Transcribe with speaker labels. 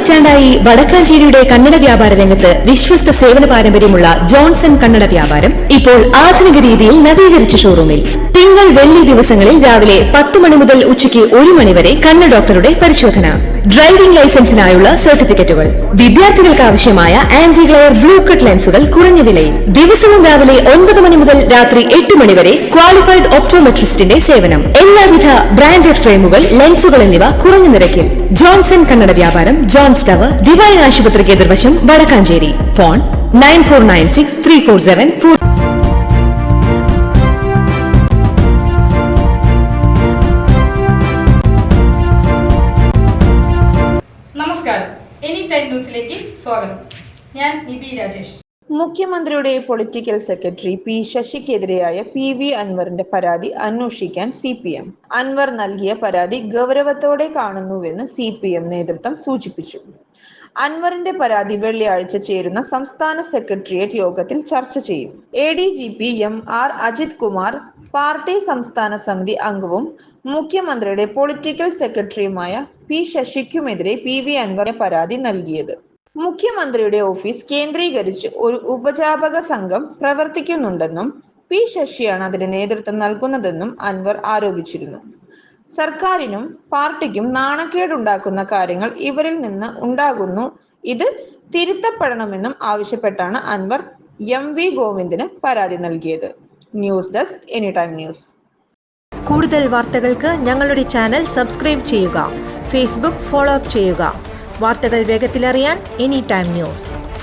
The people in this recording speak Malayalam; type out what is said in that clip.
Speaker 1: പതിറ്റാണ്ടായി വടക്കാഞ്ചേരിയുടെ കന്നഡ വ്യാപാര രംഗത്ത് വിശ്വസ്ത സേവന പാരമ്പര്യമുള്ള ജോൺസൺ കന്നഡ വ്യാപാരം ഇപ്പോൾ ആധുനിക രീതിയിൽ നവീകരിച്ച ഷോറൂമിൽ തിങ്കൾ വെള്ളി ദിവസങ്ങളിൽ രാവിലെ 10 മണി മുതൽ ഉച്ചയ്ക്ക് 1 മണി വരെ കണ്ണ് ഡോക്ടറുടെ പരിശോധന, ഡ്രൈവിംഗ് ലൈസൻസിനായുള്ള സർട്ടിഫിക്കറ്റുകൾ, വിദ്യാർത്ഥികൾക്ക് ആവശ്യമായ ആന്റി ഗ്ലെയർ ബ്ലൂ കട്ട് ലെൻസുകൾ കുറഞ്ഞ വിലയിൽ, ദിവസവും രാവിലെ 9 മണി മുതൽ രാത്രി 8 മണി വരെ ക്വാളിഫൈഡ് ഒപ്റ്റോമെട്രിസ്റ്റിന്റെ സേവനം, എല്ലാവിധ ബ്രാൻഡഡ് ഫ്രെയിമുകൾ, ലെൻസുകൾ എന്നിവ കുറഞ്ഞ നിരക്കിൽ. ജോൺസൺ കന്നഡ വ്യാപാരം, ജോൺസ് ടവർ, ഡിവൈൻ ആശുപത്രിക്ക് എതിർവശം, വടക്കാഞ്ചേരി. ഫോൺ 94963474.
Speaker 2: നമസ്കാരം, എനി ടൈം ന്യൂസിലേക്ക് സ്വാഗതം. ഞാൻ നിബി രാജേഷ്.
Speaker 3: മുഖ്യമന്ത്രിയുടെ പൊളിറ്റിക്കൽ സെക്രട്ടറി പി ശശിക്കെതിരെയായ PV അൻവറിന്റെ പരാതി അന്വേഷിക്കാൻ CPM. അൻവർ നൽകിയ പരാതി ഗൗരവത്തോടെ കാണുന്നുവെന്ന് CPM നേതൃത്വം സൂചിപ്പിച്ചു. അൻവറിന്റെ പരാതി വെള്ളിയാഴ്ച ചേരുന്ന സംസ്ഥാന സെക്രട്ടേറിയറ്റ് യോഗത്തിൽ ചർച്ച ചെയ്യും. ADGP MR അജിത് കുമാർ, പാർട്ടി സംസ്ഥാന സമിതി അംഗവും മുഖ്യമന്ത്രിയുടെ പൊളിറ്റിക്കൽ സെക്രട്ടറിയുമായ P ശശിക്കുമെതിരെ PV അൻവറിന്റെ പരാതി നൽകിയത്. മുഖ്യമന്ത്രിയുടെ ഓഫീസ് കേന്ദ്രീകരിച്ച് ഒരു ഉപജാപക സംഘം പ്രവർത്തിക്കുന്നുണ്ടെന്നും P ശശിയാണ് അതിന് നേതൃത്വം നൽകുന്നതെന്നും അൻവർ ആരോപിച്ചിരുന്നു. സർക്കാരിനും പാർട്ടിക്കും നാണക്കേടുണ്ടാക്കുന്ന കാര്യങ്ങൾ ഇവരിൽ നിന്ന് ഉണ്ടാകുന്നു, ഇത് തിരുത്തപ്പെടണമെന്നും ആവശ്യപ്പെട്ടാണ് അൻവർ MV ഗോവിന്ദന് പരാതി നൽകിയത്. News desk, any time news.
Speaker 4: കൂടുതൽ വാർത്തകൾക്ക് ഞങ്ങളുടെ ചാനൽ സബ്സ്ക്രൈബ് ചെയ്യുക. ഫേസ്ബുക്ക് ഫോളോ അപ്പ് ചെയ്യുക. വാർത്തകൾ വേഗത്തിലറിയാൻ എനി ടൈം ന്യൂസ്.